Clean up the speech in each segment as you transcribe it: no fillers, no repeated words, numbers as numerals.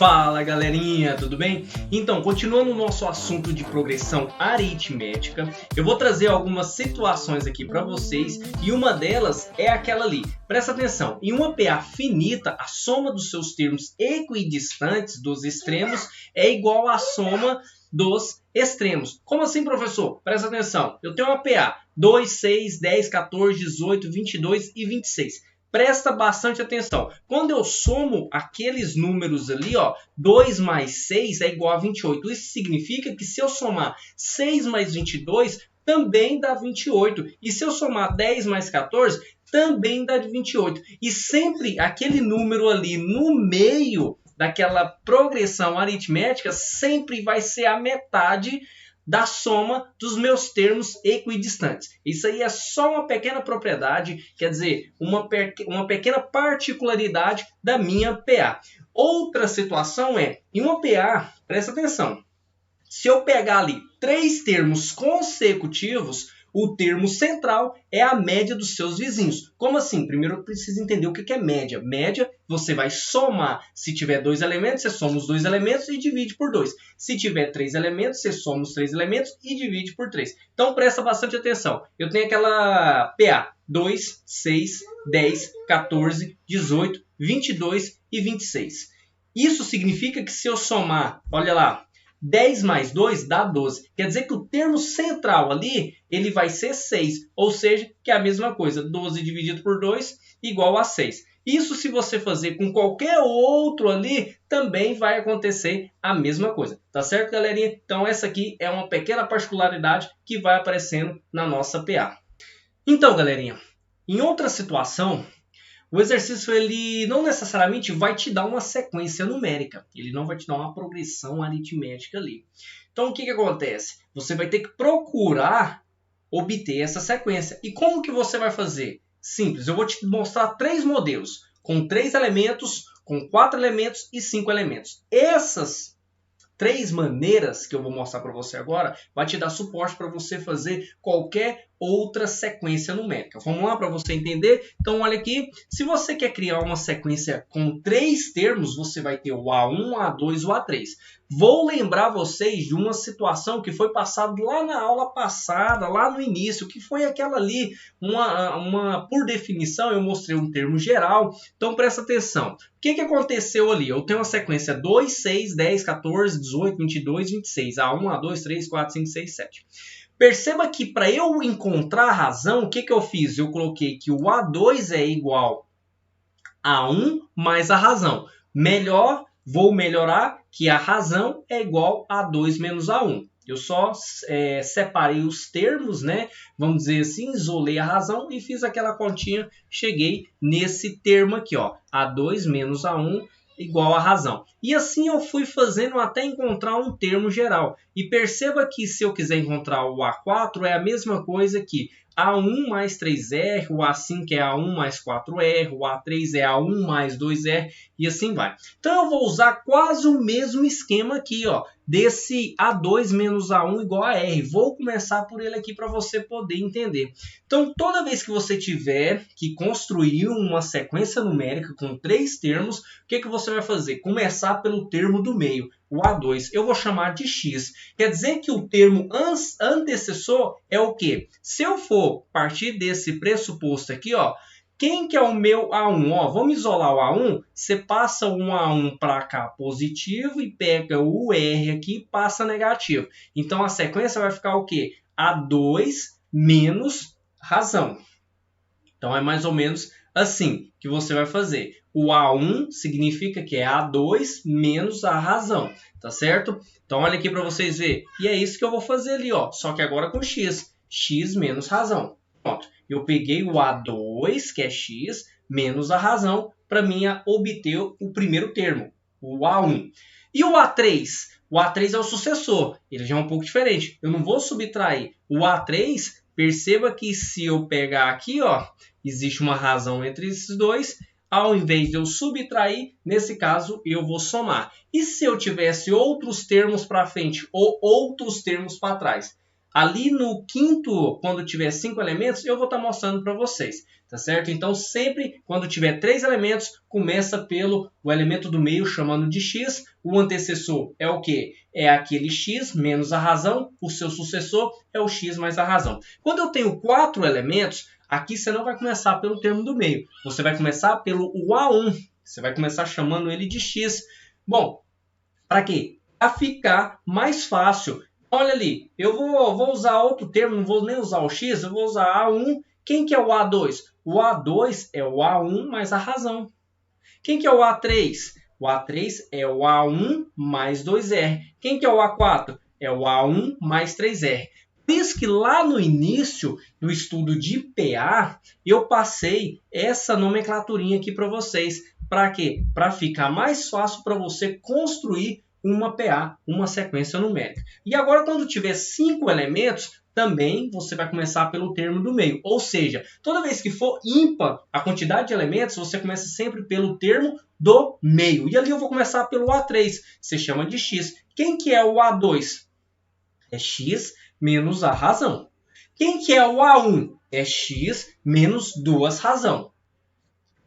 Fala galerinha, tudo bem? Então, continuando o nosso assunto de progressão aritmética, eu vou trazer algumas situações aqui para vocês e uma delas é aquela ali. Presta atenção, em uma PA finita, a soma dos seus termos equidistantes dos extremos é igual à soma dos extremos. Como assim, professor? Presta atenção, eu tenho uma PA 2, 6, 10, 14, 18, 22 e 26. Presta bastante atenção. Quando eu somo aqueles números ali, ó, 2 mais 6 é igual a 28. Isso significa que se eu somar 6 mais 22, também dá 28. E se eu somar 10 mais 14, também dá 28. E sempre aquele número ali no meio daquela progressão aritmética sempre vai ser a metade da soma dos meus termos equidistantes. Isso aí é só uma pequena propriedade, quer dizer, uma pequena particularidade da minha PA. Outra situação é, em uma PA, presta atenção, se eu pegar ali 3 termos consecutivos, o termo central é a média dos seus vizinhos. Como assim? Primeiro eu preciso entender o que é média. Média, você vai somar. Se tiver 2 elementos, você soma os 2 elementos e divide por 2. Se tiver 3 elementos, você soma os 3 elementos e divide por 3. Então presta bastante atenção. Eu tenho aquela PA 2, 6, 10, 14, 18, 22 e 26. Isso significa que se eu somar, olha lá, 10 mais 2 dá 12. Quer dizer que o termo central ali, ele vai ser 6. Ou seja, que é a mesma coisa. 12 dividido por 2 igual a 6. Isso se você fazer com qualquer outro ali, também vai acontecer a mesma coisa. Tá certo, galerinha? Então essa aqui é uma pequena particularidade que vai aparecendo na nossa PA. Então, galerinha, em outra situação, o exercício ele não necessariamente vai te dar uma sequência numérica. Ele não vai te dar uma progressão aritmética ali. Então, o que acontece? Você vai ter que procurar obter essa sequência. E como que você vai fazer? Simples, eu vou te mostrar 3 modelos. Com 3 elementos, com 4 elementos e 5 elementos. Essas 3 maneiras que eu vou mostrar para você agora vai te dar suporte para você fazer qualquer outra sequência numérica. Vamos lá para você entender? Então, olha aqui. Se você quer criar uma sequência com 3 termos, você vai ter o A1, o A2 e o A3. Vou lembrar vocês de uma situação que foi passada lá na aula passada, lá no início, que foi aquela ali, por definição, eu mostrei um termo geral. Então, presta atenção. O que aconteceu ali? Eu tenho uma sequência 2, 6, 10, 14, 18, 22, 26. A1, A2, 3, 4, 5, 6, 7. Perceba que para eu encontrar a razão, o que eu fiz? Eu coloquei que o A2 é igual a 1 mais a razão. Vou melhorar que a razão é igual a 2 menos a 1. Eu só separei os termos, né? Vamos dizer assim, isolei a razão e fiz aquela continha. Cheguei nesse termo aqui, ó, A2 menos a 1 igual a razão. E assim eu fui fazendo até encontrar um termo geral. E perceba que se eu quiser encontrar o A4 é a mesma coisa que A1 mais 3R, o A5 é A1 mais 4R, o A3 é A1 mais 2R e assim vai. Então eu vou usar quase o mesmo esquema aqui, ó, desse A2 menos A1 igual a R. Vou começar por ele aqui para você poder entender. Então toda vez que você tiver que construir uma sequência numérica com 3 termos, o que você vai fazer? Começar pelo termo do meio, o A2. Eu vou chamar de X. Quer dizer que o termo antecessor é o quê? Se eu for partir desse pressuposto aqui, ó, quem que é o meu A1? Ó, vamos isolar o A1. Você passa um A1 para cá positivo e pega o R aqui e passa negativo. Então a sequência vai ficar o quê? A2 menos razão. Então é mais ou menos assim que você vai fazer. O A1 significa que é A2 menos a razão, tá certo? Então olha aqui para vocês verem. E é isso que eu vou fazer ali, ó, só que agora com X. X menos razão. Pronto. Eu peguei o A2, que é X, menos a razão, para mim obter o primeiro termo, o A1. E o A3? O A3 é o sucessor. Ele já é um pouco diferente. Eu não vou subtrair. O A3, perceba que se eu pegar aqui, ó, existe uma razão entre esses dois. Ao invés de eu subtrair, nesse caso, eu vou somar. E se eu tivesse outros termos para frente ou outros termos para trás? Ali no quinto, quando tiver 5 elementos, eu vou estar mostrando para vocês, tá certo? Então, sempre quando tiver 3 elementos, começa pelo o elemento do meio, chamando de x. O antecessor é o quê? É aquele x menos a razão. O seu sucessor é o x mais a razão. Quando eu tenho 4 elementos, aqui você não vai começar pelo termo do meio. Você vai começar pelo A1. Você vai começar chamando ele de x. Bom, para quê? Para ficar mais fácil. Olha ali, eu vou usar outro termo, não vou nem usar o x, eu vou usar A1. Quem que é o A2? O A2 é o A1 mais a razão. Quem que é o A3? O A3 é o A1 mais 2R. Quem que é o A4? É o A1 mais 3R. Por isso que lá no início do estudo de PA, eu passei essa nomenclaturinha aqui para vocês. Para quê? Para ficar mais fácil para você construir uma PA, uma sequência numérica. E agora, quando tiver 5 elementos, também você vai começar pelo termo do meio. Ou seja, toda vez que for ímpar a quantidade de elementos, você começa sempre pelo termo do meio. E ali eu vou começar pelo A3, você chama de x. Quem que é o A2? É x menos a razão. Quem que é o A1? É x menos 2 razão.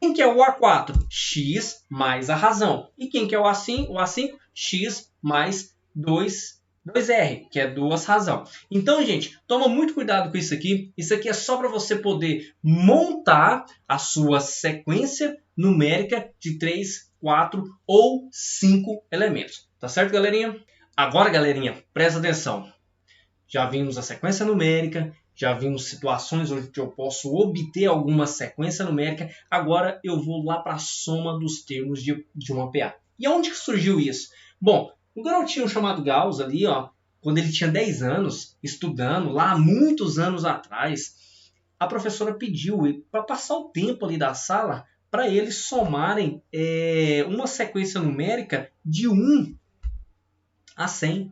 Quem que é o A4? X mais a razão. E quem que é o A5? O A5? X mais 2R, que é 2 razão. Então, gente, toma muito cuidado com isso aqui. Isso aqui é só para você poder montar a sua sequência numérica de 3, 4 ou 5 elementos. Tá certo, galerinha? Agora, galerinha, presta atenção. Já vimos a sequência numérica, já vimos situações onde eu posso obter alguma sequência numérica. Agora eu vou lá para a soma dos termos de uma PA. E onde que surgiu isso? Bom, um garotinho chamado Gauss ali, ó, quando ele tinha 10 anos, estudando lá há muitos anos atrás, a professora pediu para passar o tempo ali da sala para eles somarem uma sequência numérica de 1 a 100.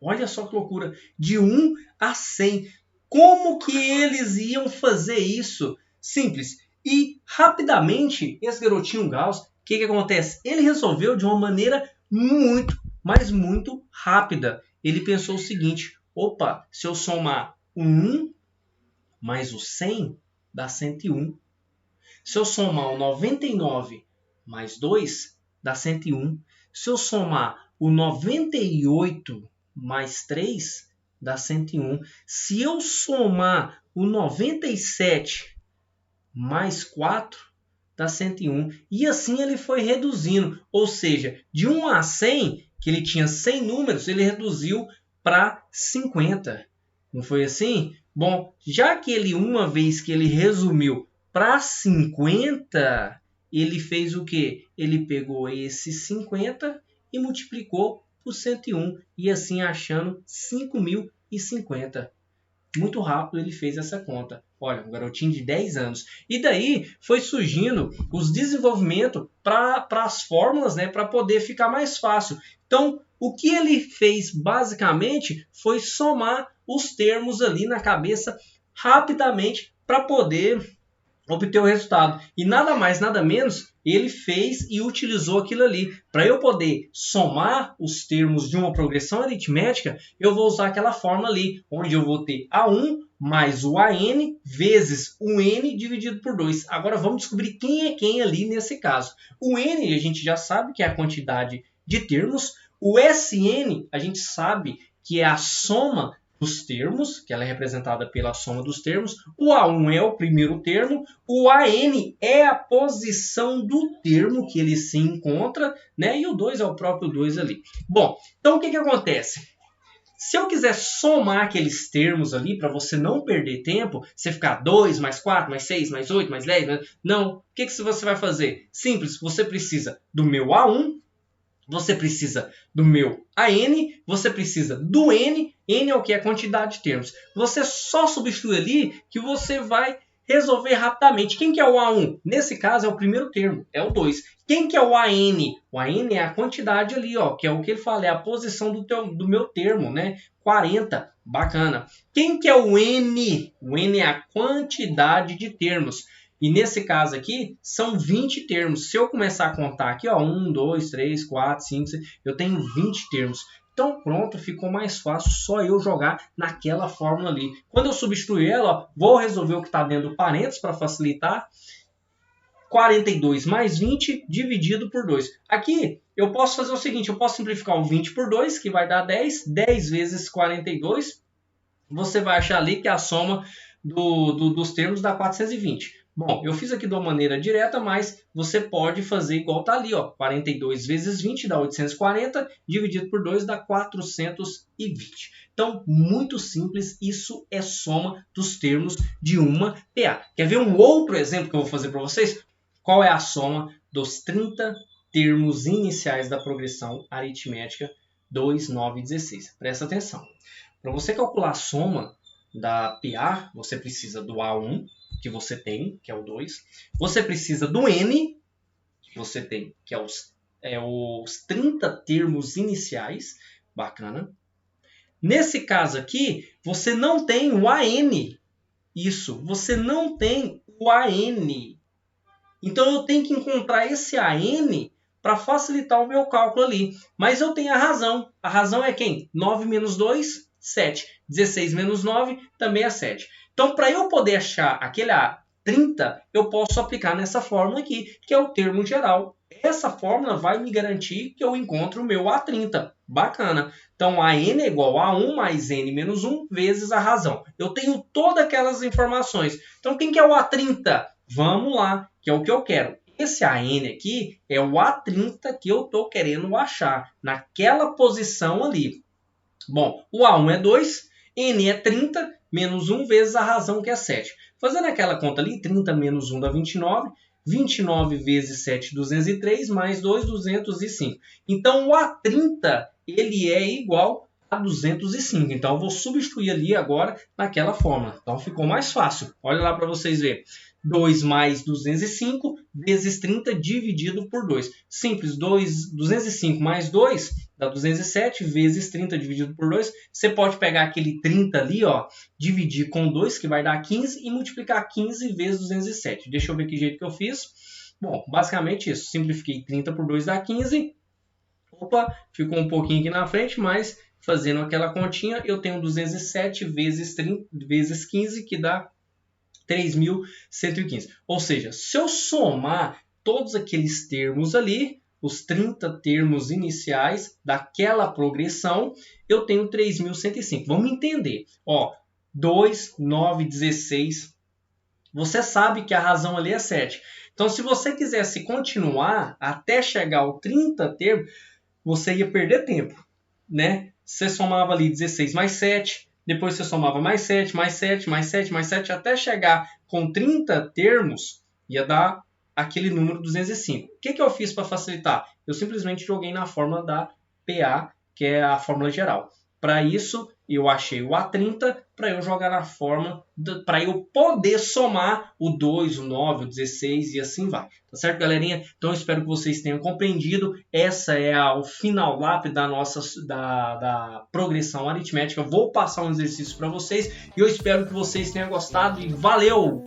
Olha só que loucura, de 1 a 100. Como que eles iam fazer isso? Simples. E rapidamente, esse garotinho Gauss, o que acontece? Ele resolveu de uma maneira muito, mas muito rápida. Ele pensou o seguinte: opa, se eu somar o 1 mais o 100, dá 101. Se eu somar o 99 mais 2, dá 101. Se eu somar o 98 mais 3, dá 101. Se eu somar o 97 mais 4, dá 101. E assim ele foi reduzindo. Ou seja, de 1 a 100, que ele tinha 100 números, ele reduziu para 50. Não foi assim? Bom, já que ele, uma vez que ele resumiu para 50, ele fez o quê? Ele pegou esse 50 e multiplicou por 101, e assim achando 5.050. Muito rápido ele fez essa conta. Olha, um garotinho de 10 anos. E daí foi surgindo os desenvolvimentos para as fórmulas, né, para poder ficar mais fácil. Então, o que ele fez basicamente foi somar os termos ali na cabeça rapidamente para poder obter o resultado. E nada mais, nada menos, ele fez e utilizou aquilo ali. Para eu poder somar os termos de uma progressão aritmética, eu vou usar aquela fórmula ali, onde eu vou ter A1 mais o AN vezes o N dividido por 2. Agora vamos descobrir quem é quem ali nesse caso. O N a gente já sabe que é a quantidade de termos. O SN a gente sabe que é a soma dos termos, que ela é representada pela soma dos termos. O A1 é o primeiro termo, o AN é a posição do termo que ele se encontra, né? E o 2 é o próprio 2 ali. Bom, então o que acontece? Se eu quiser somar aqueles termos ali, para você não perder tempo, você ficar 2 mais 4 mais 6 mais 8 mais 10, não. O que você vai fazer? Simples, você precisa do meu A1, você precisa do meu AN, você precisa do N. N é o que? A quantidade de termos. Você só substitui ali que você vai resolver rapidamente. Quem que é o A1? Nesse caso é o primeiro termo, é o 2. Quem que é o AN? O AN é a quantidade ali, ó, que é o que ele fala, é a posição do meu termo, né? 40, bacana. Quem que é o N? O N é a quantidade de termos. E nesse caso aqui, são 20 termos. Se eu começar a contar aqui, ó, 1, 2, 3, 4, 5, 6, eu tenho 20 termos. Então pronto, ficou mais fácil só eu jogar naquela fórmula ali. Quando eu substituir ela, ó, vou resolver o que está dentro do parênteses para facilitar. 42 mais 20 dividido por 2. Aqui eu posso fazer o seguinte, eu posso simplificar o 20 por 2, que vai dar 10. 10 vezes 42, você vai achar ali que a soma dos termos dá 420. Bom, eu fiz aqui de uma maneira direta, mas você pode fazer igual tá ali, ó. 42 vezes 20 dá 840, dividido por 2 dá 420. Então, muito simples, isso é soma dos termos de uma PA. Quer ver um outro exemplo que eu vou fazer para vocês? Qual é a soma dos 30 termos iniciais da progressão aritmética 2, 9 e 16? Presta atenção. Para você calcular a soma da PA, você precisa do A1, que você tem, que é o 2. Você precisa do N, que você tem, que é os 30 termos iniciais. Bacana. Nesse caso aqui, você não tem o AN. Isso, você não tem o AN. Então eu tenho que encontrar esse AN para facilitar o meu cálculo ali. Mas eu tenho a razão. A razão é quem? 9 menos 2, 7. 16 menos 9 também é 7. Então, para eu poder achar aquele A30, eu posso aplicar nessa fórmula aqui, que é o termo geral. Essa fórmula vai me garantir que eu encontro o meu A30. Bacana. Então, AN é igual a 1 mais N menos 1 vezes a razão. Eu tenho todas aquelas informações. Então, quem que é o A30? Vamos lá, que é o que eu quero. Esse AN aqui é o A30 que eu estou querendo achar, naquela posição ali. Bom, o A1 é 2, N é 30, menos 1 vezes a razão que é 7. Fazendo aquela conta ali, 30 menos 1 dá 29. 29 vezes 7, 203, mais 2, 205. Então, o A30 ele é igual a 205. Então, eu vou substituir ali agora naquela fórmula. Então, ficou mais fácil. Olha lá para vocês verem. 2 mais 205 vezes 30 dividido por 2. Simples, 205 mais 2 dá 207 vezes 30 dividido por 2. Você pode pegar aquele 30 ali, ó, dividir com 2, que vai dar 15, e multiplicar 15 vezes 207. Deixa eu ver que jeito que eu fiz. Bom, basicamente isso. Simplifiquei 30 por 2 dá 15. Opa, ficou um pouquinho aqui na frente, mas fazendo aquela continha, eu tenho 207 vezes 15, que dá 3.115. Ou seja, se eu somar todos aqueles termos ali, os 30 termos iniciais daquela progressão, eu tenho 3.105. Vamos entender. Ó, 2, 9, 16. Você sabe que a razão ali é 7. Então, se você quisesse continuar até chegar ao 30 termos, você ia perder tempo, né? Você somava ali 16 mais 7. Depois você somava mais 7, mais 7, mais 7, mais 7, até chegar com 30 termos, ia dar aquele número 205. O que eu fiz para facilitar? Eu simplesmente joguei na fórmula da PA, que é a fórmula geral. Para isso, eu achei o A30 para eu jogar na fórmula, para eu poder somar o 2, o 9, o 16 e assim vai. Tá certo, galerinha? Então, eu espero que vocês tenham compreendido. Essa é o final lápide da progressão aritmética. Vou passar um exercício para vocês e eu espero que vocês tenham gostado e valeu!